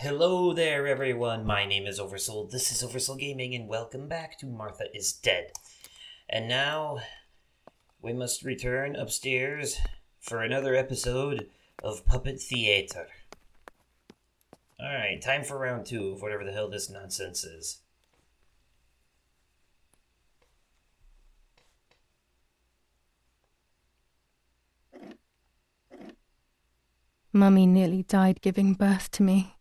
Hello there, everyone. My name is Oversoul. This is Oversoul Gaming, and welcome back to Martha is Dead. And now, we must return upstairs for another episode of Puppet Theater. Alright, time for round 2 of whatever the hell this nonsense is. Mummy nearly died giving birth to me.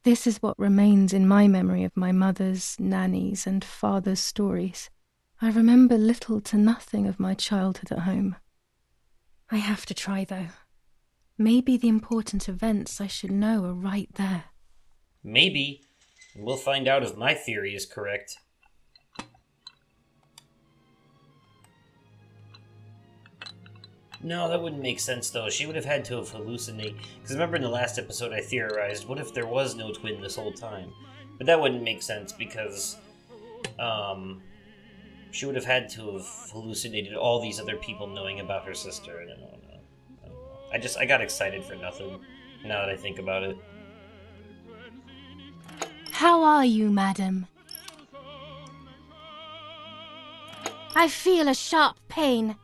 This is what remains in my memory of my mother's, nanny's, and father's stories. I remember little to nothing of my childhood at home. I have to try, though. Maybe the important events I should know are right there. Maybe. And we'll find out if my theory is correct. No, that wouldn't make sense, though. She would have had to have hallucinated. Because remember in the last episode I theorized, what if there was no twin this whole time? But that wouldn't make sense because, she would have had to have hallucinated all these other people knowing about her sister. I don't know. I got excited for nothing, now that I think about it. How are you, madam? I feel a sharp pain.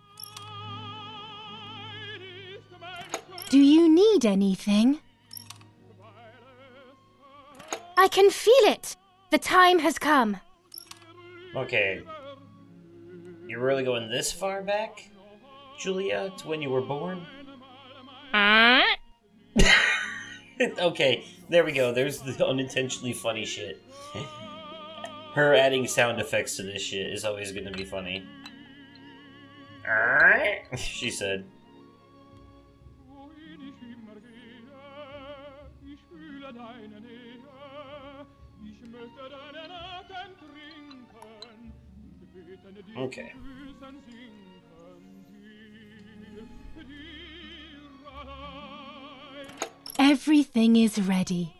Do you need anything? I can feel it! The time has come. Okay. You're really going this far back, Julia, to when you were born? Okay, there we go. There's the unintentionally funny shit. Her adding sound effects to this shit is always going to be funny. She said. Okay. Everything is ready.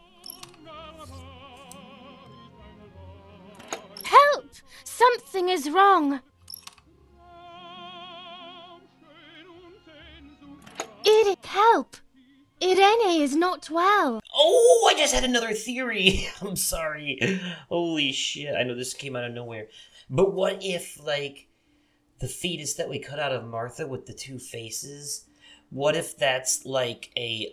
Help! Something is wrong. Help! Irene is not well. Oh, I just had another theory. I'm sorry. Holy shit. I know this came out of nowhere. But what if, like, the fetus that we cut out of Martha with the two faces, what if that's like a,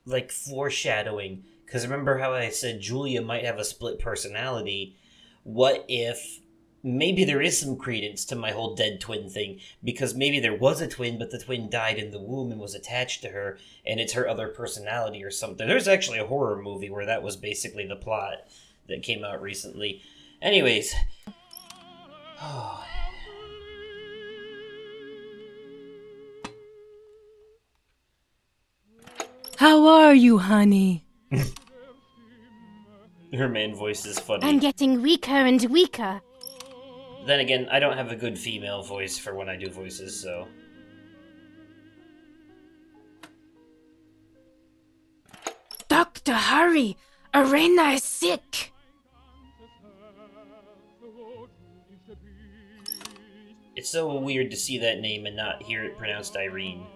like foreshadowing? Because remember how I said Julia might have a split personality? What if maybe there is some credence to my whole dead twin thing, because maybe there was a twin, but the twin died in the womb and was attached to her, and it's her other personality or something. There's actually a horror movie where that was basically the plot that came out recently. Anyways. How are you, honey? Her man voice is funny. I'm getting weaker and weaker. Then again, I don't have a good female voice for when I do voices, so... Doctor, hurry! Irena is sick! It's so weird to see that name and not hear it pronounced Irene.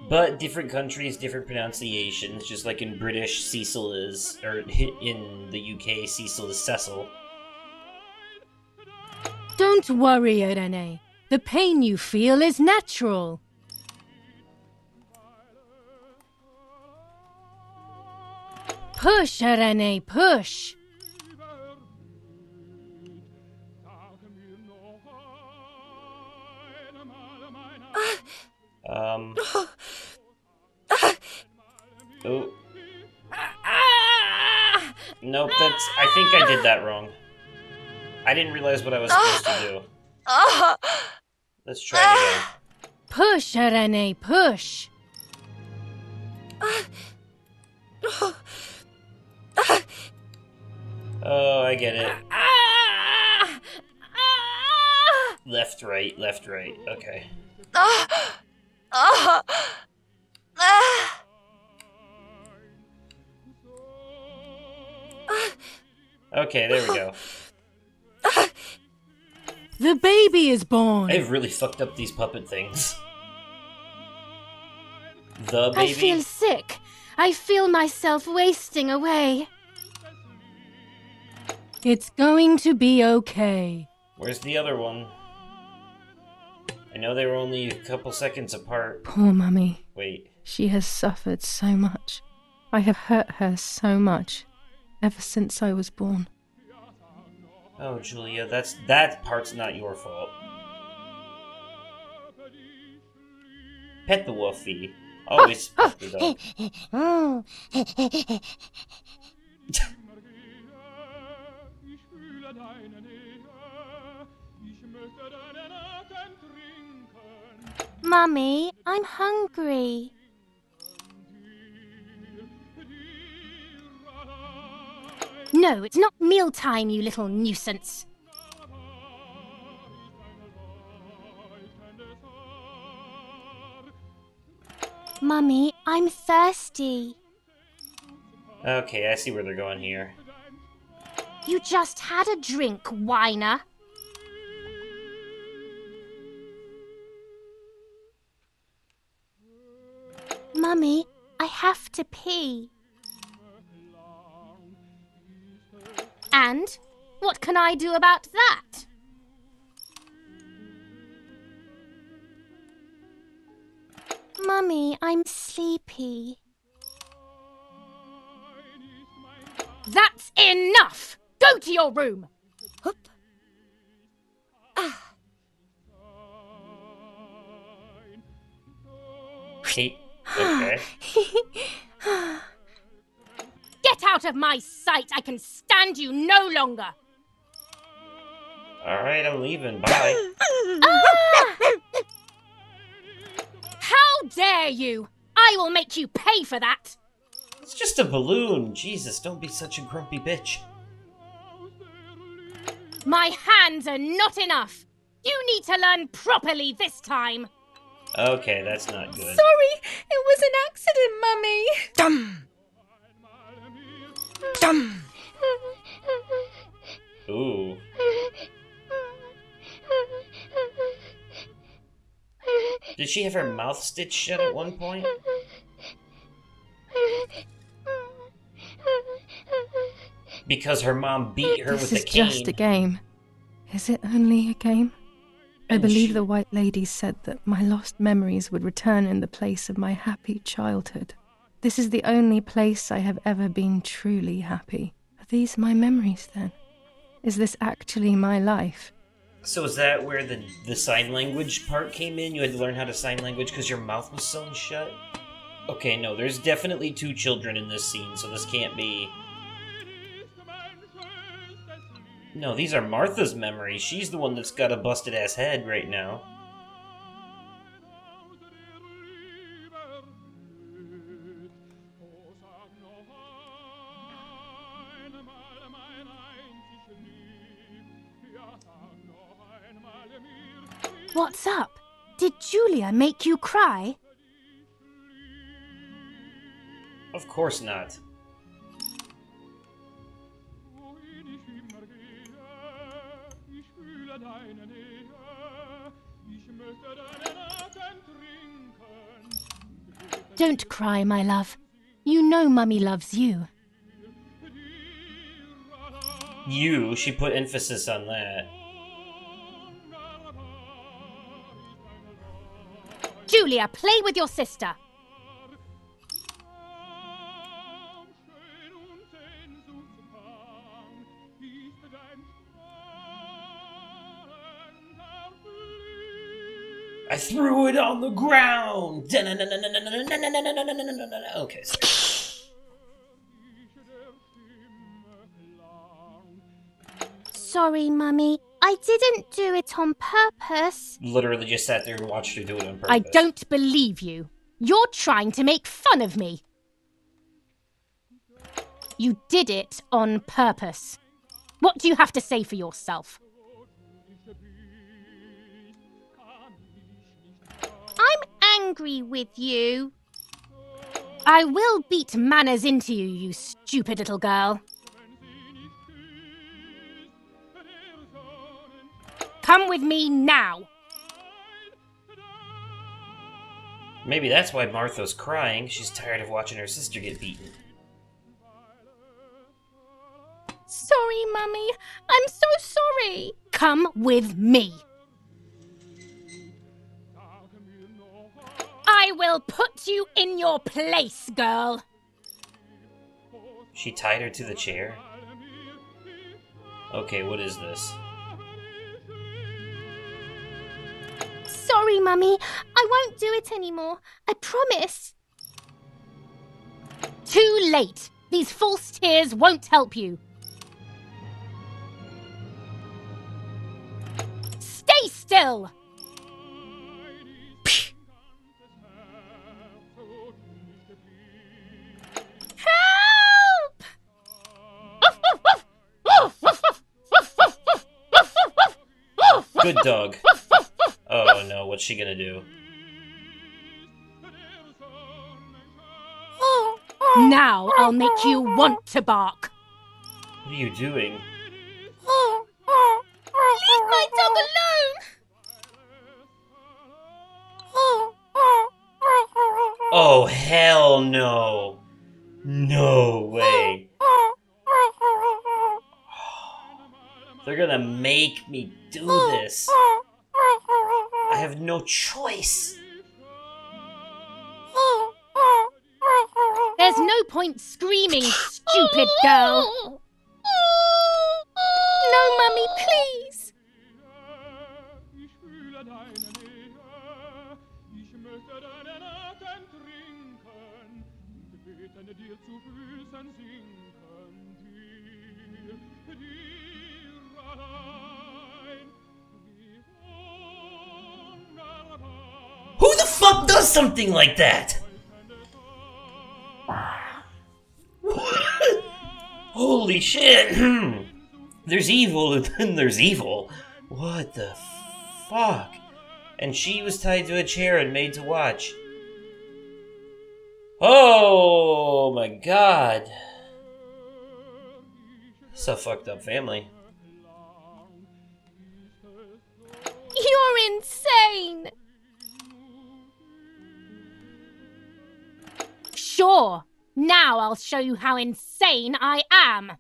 But different countries, different pronunciations, just like in British, Cecil is, or in the UK, Cecil is Cecil. Don't worry, Irene. The pain you feel is natural. Push, Irene, push! Oh. Nope, I think I did that wrong. I didn't realize what I was supposed to do. Let's try it again. Push, Irene, push! Oh, I get it. Left, right, okay. Okay, there we go. The baby is born! I've really fucked up these puppet things. The I feel baby? sick. I feel myself wasting away. It's going to be okay. Where's the other one? I know they were only a couple seconds apart. Poor Mummy. Wait. She has suffered so much. I have hurt her so much, ever since I was born. Oh, Julia, that part's not your fault. Pet the wolfie. Always pet the dog. Mummy, I'm hungry. No, it's not mealtime, you little nuisance. Mummy, I'm thirsty. Okay, I see where they're going here. You just had a drink, whiner. Mummy, I have to pee. And what can I do about that? Mummy, I'm sleepy. That's enough! Go to your room! Hup. Ah. Okay. Get out of my sight! I can stand you no longer! Alright, I'm leaving. Bye. Ah! How dare you! I will make you pay for that! It's just a balloon. Jesus, don't be such a grumpy bitch. My hands are not enough! You need to learn properly this time! Okay, that's not good. Sorry, it was an accident, Mummy. Dum! Dum! Ooh. Did she have her mouth stitched shut at one point? Because her mom beat her with a cane. This is just a game. Is it only a game? I believe the White Lady said that my lost memories would return in the place of my happy childhood. This is the only place I have ever been truly happy. Are these my memories, then? Is this actually my life? So is that where the sign language part came in? You had to learn how to sign language because your mouth was sewn shut? Okay, no, there's definitely two children in this scene, so this can't be... No, these are Martha's memories. She's the one that's got a busted-ass head right now. What's up? Did Julia make you cry? Of course not. Don't cry, my love. You know Mummy loves you. You, she put emphasis on that. Julia, play with your sister. I threw it on the ground! Okay, sorry. Sorry, Mummy. I didn't do it on purpose. Literally just sat there and watched her do it on purpose. I don't believe you. You're trying to make fun of me. You did it on purpose. What do you have to say for yourself? I'm angry with you. I will beat manners into you, you stupid little girl. Come with me now. Maybe that's why Martha's crying. She's tired of watching her sister get beaten. Sorry, Mummy. I'm so sorry. Come with me. I will put you in your place, girl. She tied her to the chair? Okay, what is this? Sorry, Mummy. I won't do it anymore. I promise. Too late. These false tears won't help you. Stay still. Help! Good dog. Oh no, what's she gonna do? Now I'll make you want to bark. What are you doing? Leave my dog alone! Oh, hell no. No way. They're gonna make me do this. I have no choice. There's no point screaming, stupid girl. No, Mummy, please. Who the fuck does something like that? Holy shit! There's evil and then there's evil. What the fuck? And she was tied to a chair and made to watch. Oh my god. It's a fucked up family. You're insane. Sure. Now I'll show you how insane I am.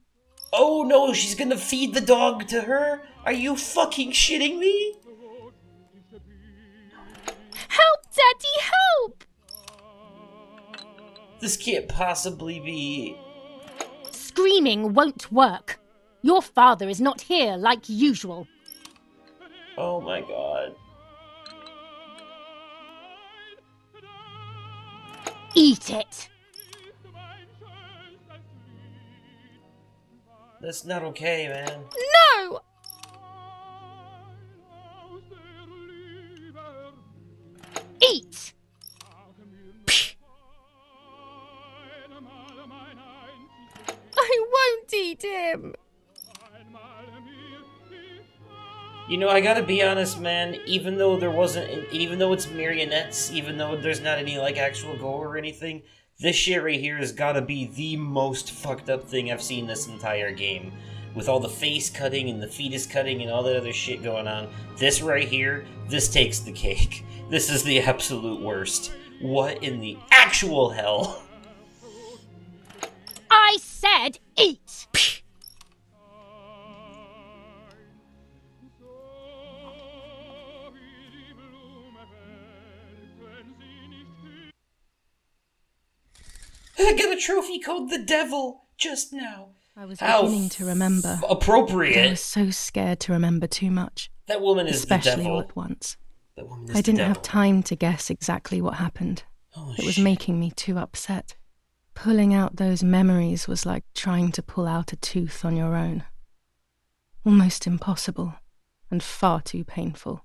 Oh no, she's gonna feed the dog to her? Are you fucking shitting me? Help, Daddy, help! This can't possibly be... Screaming won't work. Your father is not here like usual. Oh my god. Eat it. That's not okay, man. No! Eat! I won't eat him. You know, I gotta be honest, man, even though it's marionettes, even though there's not any, like, actual gore or anything, this shit right here has gotta be the most fucked up thing I've seen this entire game. With all the face cutting and the fetus cutting and all that other shit going on. This right here, this takes the cake. This is the absolute worst. What in the actual hell? I said eat! I got a trophy called the Devil just now. I was beginning to remember. Appropriate. I was so scared to remember too much. That woman is the especially devil. all at once. That woman is I didn't the have devil. time to guess exactly what happened. Oh, It was shit. making me too upset. Pulling out those memories was like trying to pull out a tooth on your own. Almost impossible, and far too painful.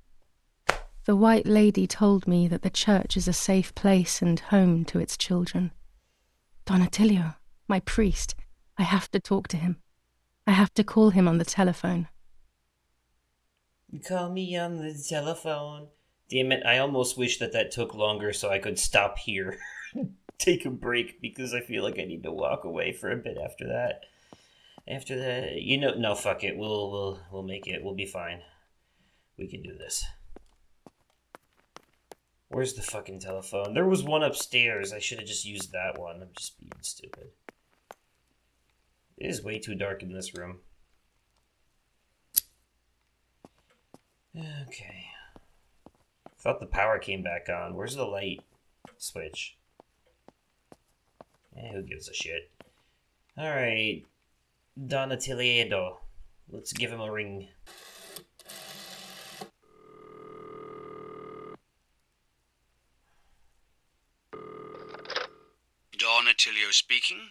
The White Lady told me that the church is a safe place and home to its children. Don Attilio, my priest, I have to talk to him. I have to call him on the telephone. Call me on the telephone. Damn it, I almost wish that took longer so I could stop here. Take a break, because I feel like I need to walk away for a bit after that. After that, you know, no, fuck it. We'll make it. We'll be fine. We can do this. Where's the fucking telephone? There was one upstairs. I should have just used that one. I'm just being stupid. It is way too dark in this room. Okay. Thought the power came back on. Where's the light switch? Who gives a shit? Alright. Don Attiliedo. Let's give him a ring. Don Attilio speaking.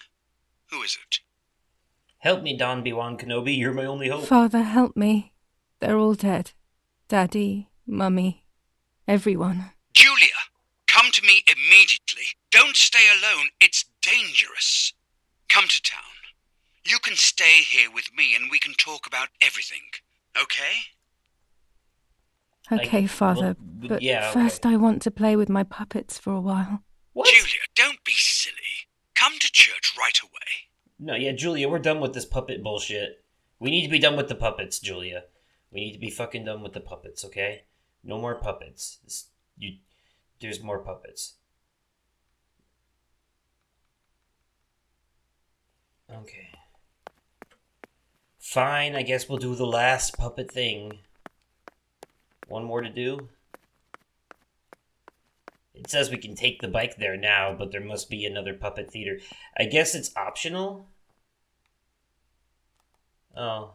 Who is it? Help me, Don Obi-Wan Kenobi. You're my only hope. Father, help me. They're all dead. Daddy, Mummy, everyone. Julia, come to me immediately. Don't stay alone. It's dangerous. Come to town. You can stay here with me and we can talk about everything. Okay? Okay, Father, but yeah, okay. first I want to play with my puppets for a while. What? Julia, don't be silly. Come to church right away. No, yeah, Julia, we're done with this puppet bullshit. We need to be done with the puppets, Julia. We need to be fucking done with the puppets, okay? No more puppets. There's more puppets. Okay. Fine, I guess we'll do the last puppet thing. One more to do. It says we can take the bike there now, but there must be another puppet theater. I guess it's optional? Oh.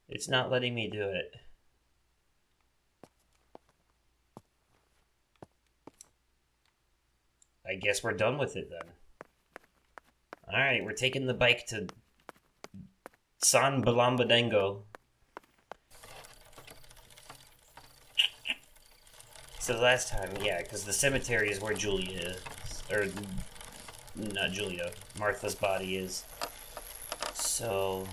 It's not letting me do it. I guess we're done with it then. Alright, we're taking the bike to San Balambadengo. So the last time, yeah, because the cemetery is where Julia is. Or, not Julia, Martha's body is. So...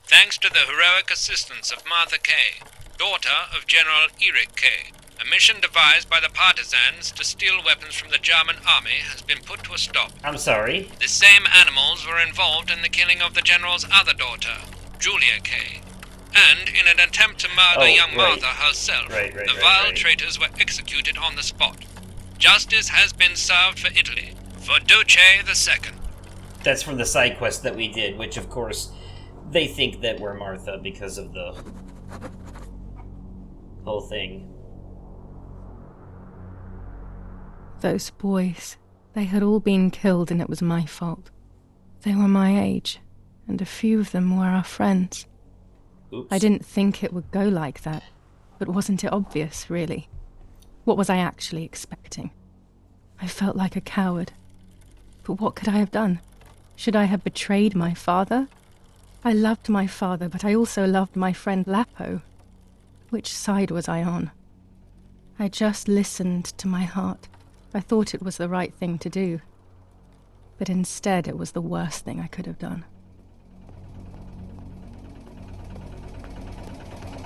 Thanks to the heroic assistance of Martha Kay, daughter of General Eric Kay, a mission devised by the partisans to steal weapons from the German army has been put to a stop. I'm sorry? The same animals were involved in the killing of the general's other daughter, Julia Kay. And in an attempt to murder young Martha herself, the vile traitors were executed on the spot. Justice has been served for Italy, for Duce II. That's from the side quest that we did, which of course they think that we're Martha because of the whole thing. Those boys, they had all been killed and it was my fault. They were my age, and a few of them were our friends. Oops. I didn't think it would go like that, but wasn't it obvious, really? What was I actually expecting? I felt like a coward. But what could I have done? Should I have betrayed my father? I loved my father, but I also loved my friend Lapo. Which side was I on? I just listened to my heart. I thought it was the right thing to do. But instead, it was the worst thing I could have done.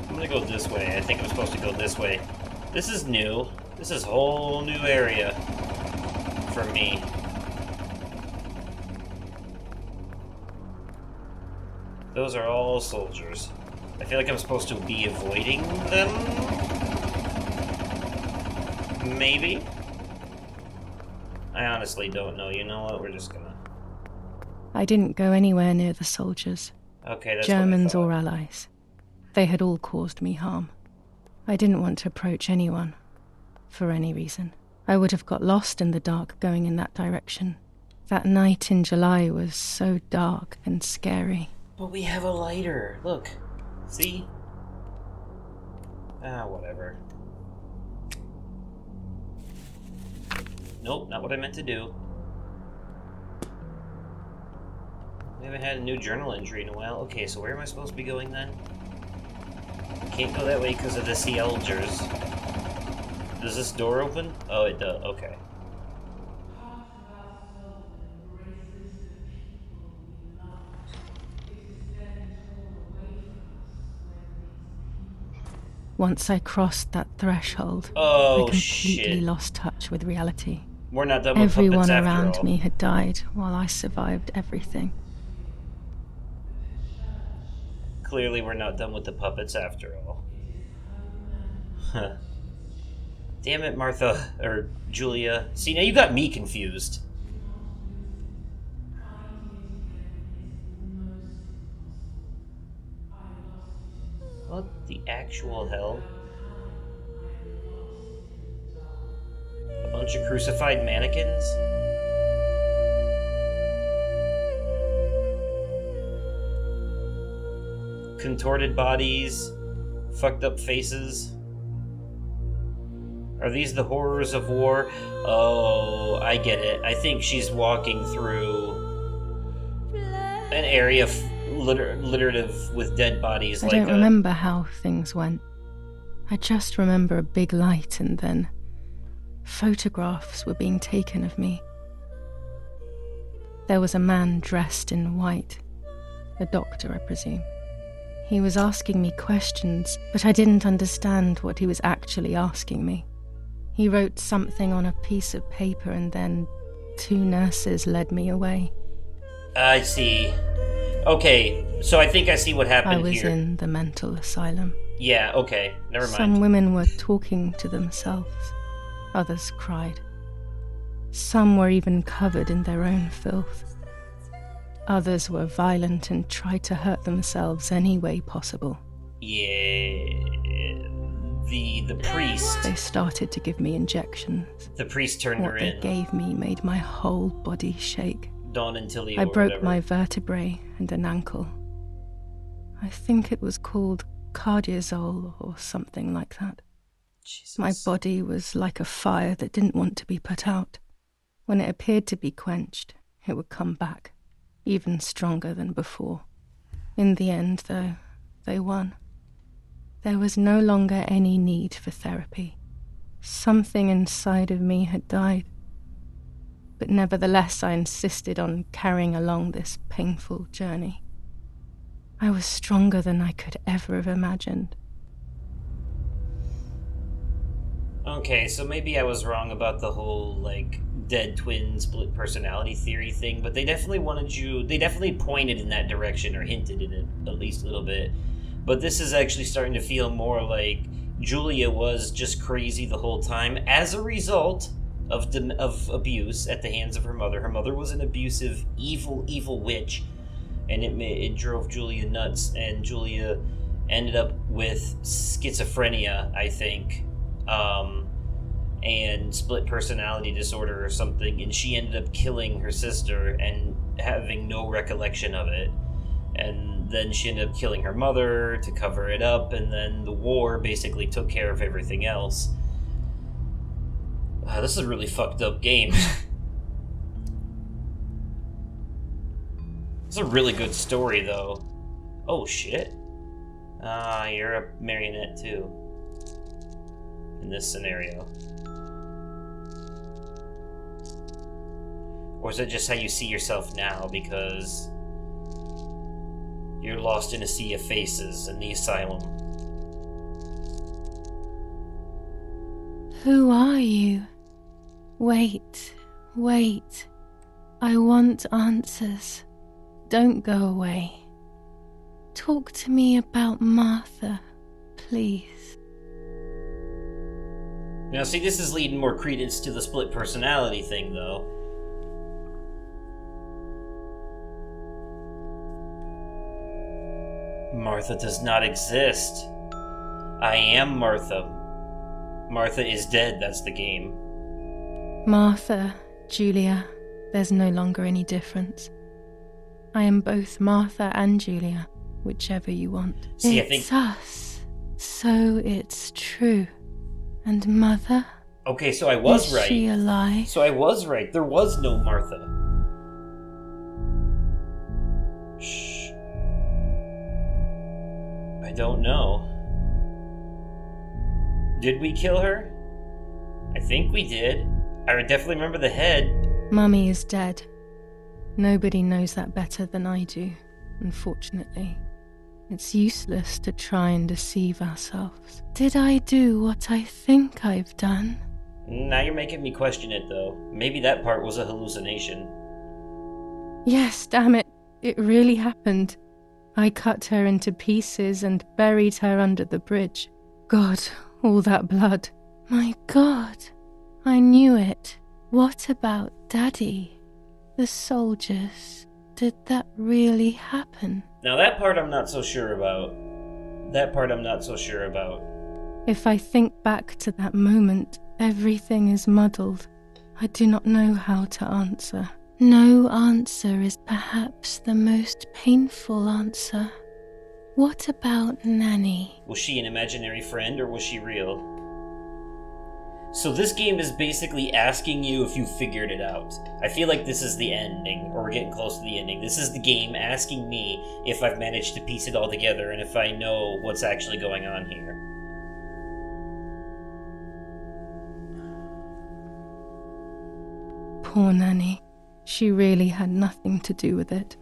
I'm gonna go this way. I think I'm supposed to go this way. This is new. This is a whole new area for me. Those are all soldiers. I feel like I'm supposed to be avoiding them? Maybe? I honestly don't know. You know what? We're just gonna... I didn't go anywhere near the soldiers. Okay, that's Germans what I or thought. allies. They had all caused me harm. I didn't want to approach anyone, for any reason. I would have got lost in the dark going in that direction. That night in July was so dark and scary. But we have a lighter. Look. See? Whatever. Nope, not what I meant to do. We haven't had a new journal entry in a while. Okay, so where am I supposed to be going then? Can't go that way because of the sea elders. Does this door open? Oh, it does. Okay. Once I crossed that threshold, Oh, I completely shit. lost touch with reality. We're not done with Everyone puppets after around all. me had died while I survived everything. Clearly we're not done with the puppets after all. Huh. Damn it, Martha. Or Julia. See, now you got me confused. What the actual hell? A bunch of crucified mannequins? Contorted bodies, fucked up faces. Are these the horrors of war? Oh, I get it. I think she's walking through an area littered with dead bodies. I don't remember how things went. I just remember a big light and then photographs were being taken of me. There was a man dressed in white. A doctor, I presume. He was asking me questions, but I didn't understand what he was actually asking me. He wrote something on a piece of paper and then 2 nurses led me away. I see. Okay, so I think I see what happened here. I was in the mental asylum. Yeah, okay, never mind. Some women were talking to themselves. Others cried. Some were even covered in their own filth. Others were violent and tried to hurt themselves any way possible. Yeah, the priest. They started to give me injections. The priest turned her in. What they gave me made my whole body shake. Don Antilio I broke my vertebrae and an ankle. I think it was called cardiazole or something like that. Jesus. My body was like a fire that didn't want to be put out. When it appeared to be quenched, it would come back, even stronger than before. In the end, though, they won. There was no longer any need for therapy. Something inside of me had died. But nevertheless, I insisted on carrying along this painful journey. I was stronger than I could ever have imagined. Okay, so maybe I was wrong about the whole, dead twin split personality theory thing, but they definitely they definitely pointed in that direction or hinted in it at least a little bit. But this is actually starting to feel more like Julia was just crazy the whole time as a result of abuse at the hands of her mother. Her mother was an abusive, evil witch, and it drove Julia nuts, and Julia ended up with schizophrenia, I think, and split personality disorder or something, and she ended up killing her sister and having no recollection of it. And then she ended up killing her mother to cover it up, and then the war basically took care of everything else. This is a really fucked up game. It's a really good story, though. Oh, shit. You're a marionette, too. In this scenario. Or is that just how you see yourself now, because you're lost in a sea of faces in the asylum? Who are you? Wait. I want answers. Don't go away. Talk to me about Martha, please. Now, see, this is leading more credence to the split personality thing, though. Martha does not exist. I am Martha. Martha is dead, that's the game. Martha, Julia, there's no longer any difference. I am both Martha and Julia, whichever you want. See, it's us, so it's true. And Mother? Okay, so I was right. Is she alive? So I was right. There was no Martha. Shh. I don't know. Did we kill her? I think we did. I definitely remember the head. Mummy is dead. Nobody knows that better than I do, unfortunately. It's useless to try and deceive ourselves. Did I do what I think I've done? Now you're making me question it, though. Maybe that part was a hallucination. Yes, damn it. It really happened. I cut her into pieces and buried her under the bridge. God, all that blood. My God, I knew it. What about Daddy? The soldiers? Did that really happen? Now that part I'm not so sure about. If I think back to that moment, everything is muddled. I do not know how to answer. No answer is perhaps the most painful answer. What about Nanny? Was she an imaginary friend or was she real? So this game is basically asking you if you figured it out. I feel like this is the ending, or we're getting close to the ending. This is the game asking me if I've managed to piece it all together and if I know what's actually going on here. Poor Nanny. She really had nothing to do with it.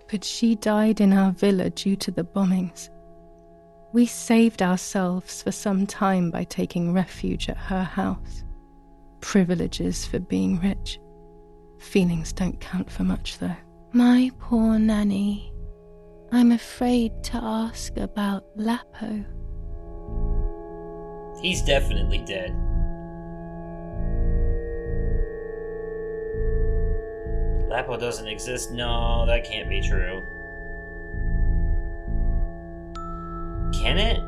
But she died in our villa due to the bombings. We saved ourselves for some time by taking refuge at her house. Privileges for being rich. Feelings don't count for much, though. My poor Nanny. I'm afraid to ask about Lapo. He's definitely dead. Lapo doesn't exist? No, that can't be true. Can it?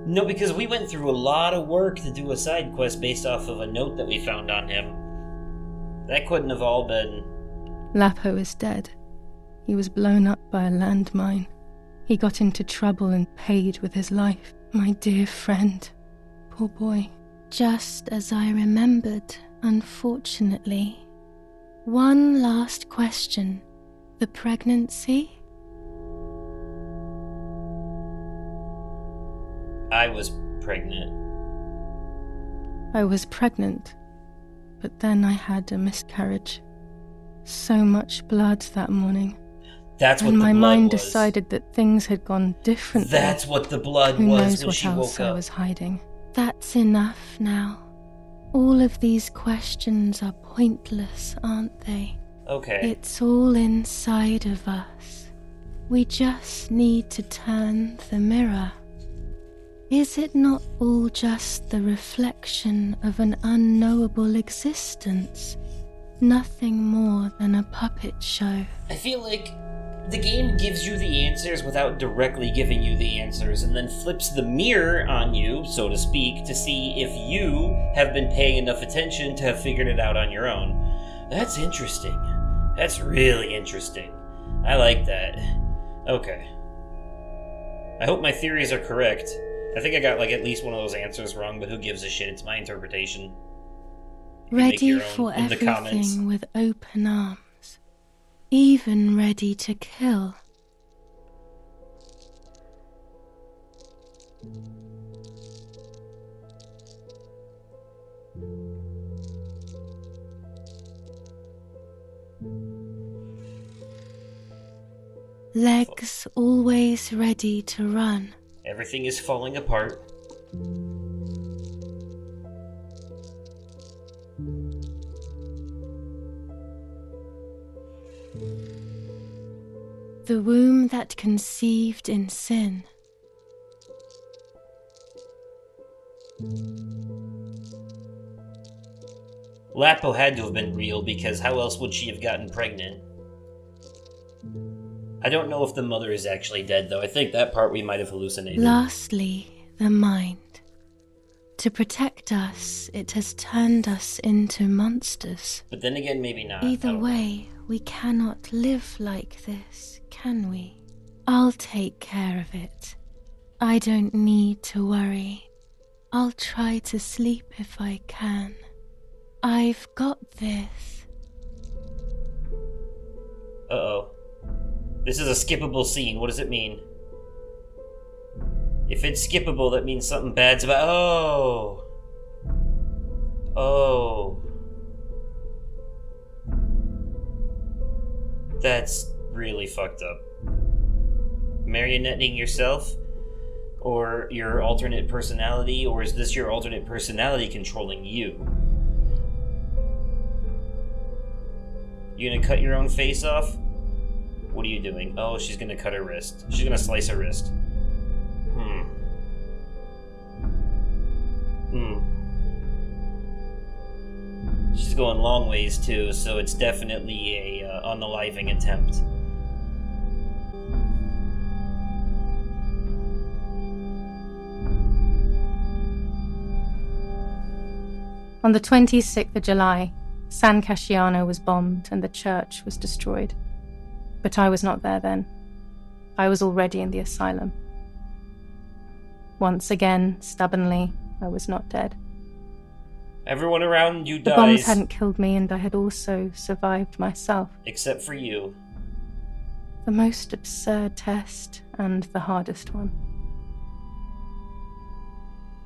No, because we went through a lot of work to do a side quest based off of a note that we found on him. That couldn't have all been... Lapo is dead. He was blown up by a landmine. He got into trouble and paid with his life. My dear friend. Poor boy. Just as I remembered, unfortunately. One last question. The pregnancy? I was pregnant. I was pregnant, but then I had a miscarriage. So much blood that morning. That's what and the blood my mind was. Decided that things had gone differently. That's what the blood Who was knows when what she else woke I up. was hiding. That's enough now. All of these questions are pointless, aren't they? Okay. It's all inside of us. We just need to turn the mirror. Is it not all just the reflection of an unknowable existence? Nothing more than a puppet show. I feel like the game gives you the answers without directly giving you the answers, and then flips the mirror on you, so to speak, to see if you have been paying enough attention to have figured it out on your own. That's interesting. That's really interesting. I like that. Okay. I hope my theories are correct. I think I got like at least one of those answers wrong, but who gives a shit? It's my interpretation. You can make Ready your own for in the comments. everything with open arms. Even ready to kill. Legs always ready to run. Everything is falling apart. The womb that conceived in sin. Lapo had to have been real, because how else would she have gotten pregnant? I don't know if the mother is actually dead, though. I think that part we might have hallucinated. Lastly, the mind. To protect us, it has turned us into monsters. But then again, maybe not. Either way, we cannot live like this, can we? I'll take care of it. I don't need to worry. I'll try to sleep if I can. I've got this. Uh-oh. This is a skippable scene. What does it mean? If it's skippable, that means something bad's about... Oh! Oh. That's really fucked up. Marionetting yourself? Or your alternate personality? Or is this your alternate personality controlling you? You gonna cut your own face off? What are you doing? Oh, she's gonna cut her wrist. She's gonna slice her wrist. She's going long ways too, so it's definitely a unaliving attempt. On the 26th of July, San Casciano was bombed and the church was destroyed. But I was not there then. I was already in the asylum. Once again, stubbornly, I was not dead. Everyone around you dies. The bombs hadn't killed me, and I had also survived myself. Except for you. The most absurd test, and the hardest one.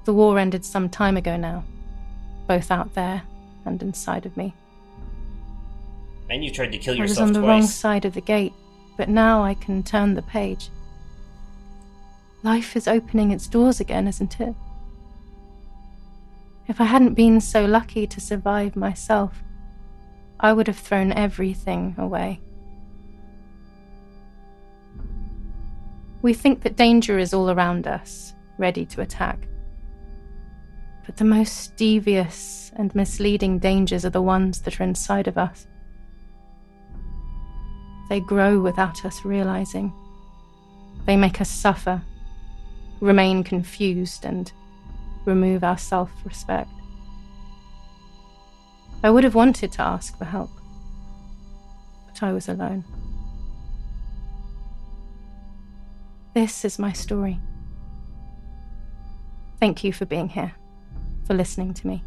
The war ended some time ago now, both out there and inside of me. And you tried to kill yourself twice. I was on the wrong side of the gate, but now I can turn the page. Life is opening its doors again, isn't it? If I hadn't been so lucky to survive myself, I would have thrown everything away. We think that danger is all around us, ready to attack. But the most devious and misleading dangers are the ones that are inside of us. They grow without us realizing. They make us suffer, remain confused, and remove our self-respect. I would have wanted to ask for help, but I was alone. This is my story. Thank you for being here, for listening to me.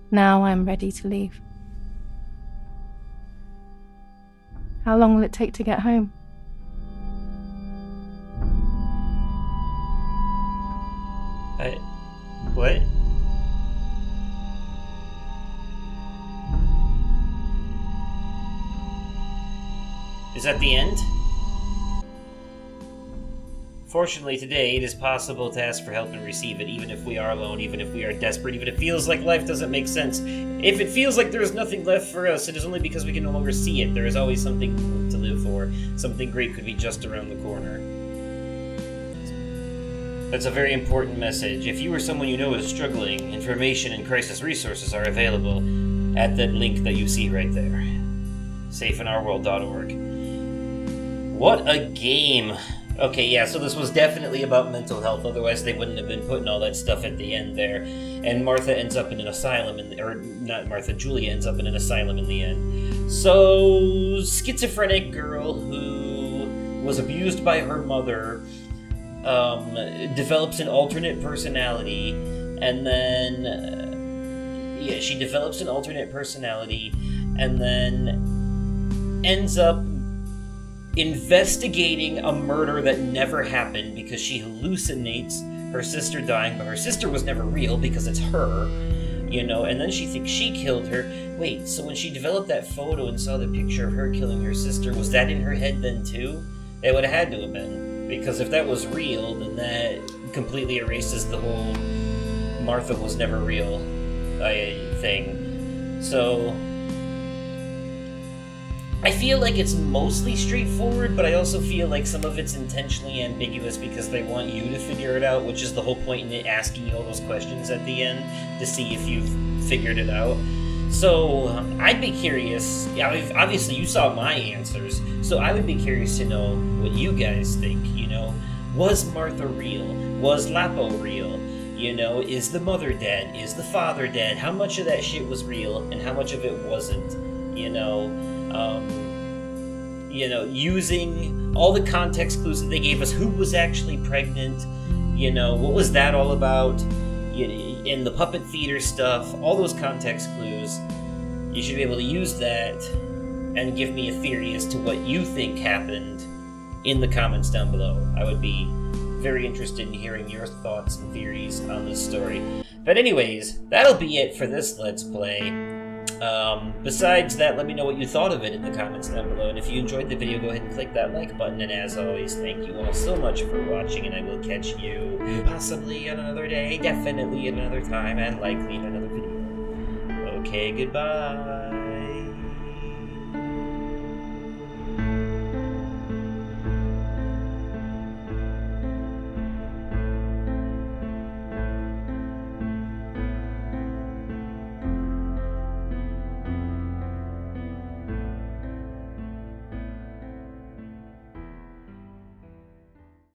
Now I'm ready to leave. How long will it take to get home? What? Is that the end? Fortunately, today, it is possible to ask for help and receive it, even if we are alone, even if we are desperate, even if it feels like life doesn't make sense. If it feels like there is nothing left for us, it is only because we can no longer see it. There is always something to live for. Something great could be just around the corner. That's a very important message. If you or someone you know is struggling, information and crisis resources are available at the link that you see right there. safeinourworld.org. What a game! Okay, yeah, so this was definitely about mental health, otherwise they wouldn't have been putting all that stuff at the end there. And Martha ends up in an asylum, or not Martha, Julia ends up in an asylum in the end. So, schizophrenic girl who was abused by her mother develops an alternate personality, and then she develops an alternate personality, and then ends up investigating a murder that never happened because she hallucinates her sister dying, but her sister was never real because it's her, you know, and then she thinks she killed her. Wait, so when she developed that photo and saw the picture of her killing her sister, was that in her head then too? It would have had to have been. Because if that was real, then that completely erases the whole Martha was never real thing. So, I feel like it's mostly straightforward, but I also feel like some of it's intentionally ambiguous because they want you to figure it out, which is the whole point in it asking you all those questions at the end to see if you've figured it out. So, I'd be curious. Obviously, you saw my answers, so I would be curious to know what you guys think, you know? Was Martha real? Was Lapo real? You know, is the mother dead? Is the father dead? How much of that shit was real, and how much of it wasn't? You know, using all the context clues that they gave us. Who was actually pregnant? You know, what was that all about? In the puppet theater stuff, all those context clues, you should be able to use that and give me a theory as to what you think happened in the comments down below. I would be very interested in hearing your thoughts and theories on this story. But anyways, that'll be it for this Let's Play. Besides that, let me know what you thought of it in the comments down below, and if you enjoyed the video, go ahead and click that like button, and as always, thank you all so much for watching, and I will catch you possibly on another day, definitely at another time, and likely in another video. Okay, goodbye.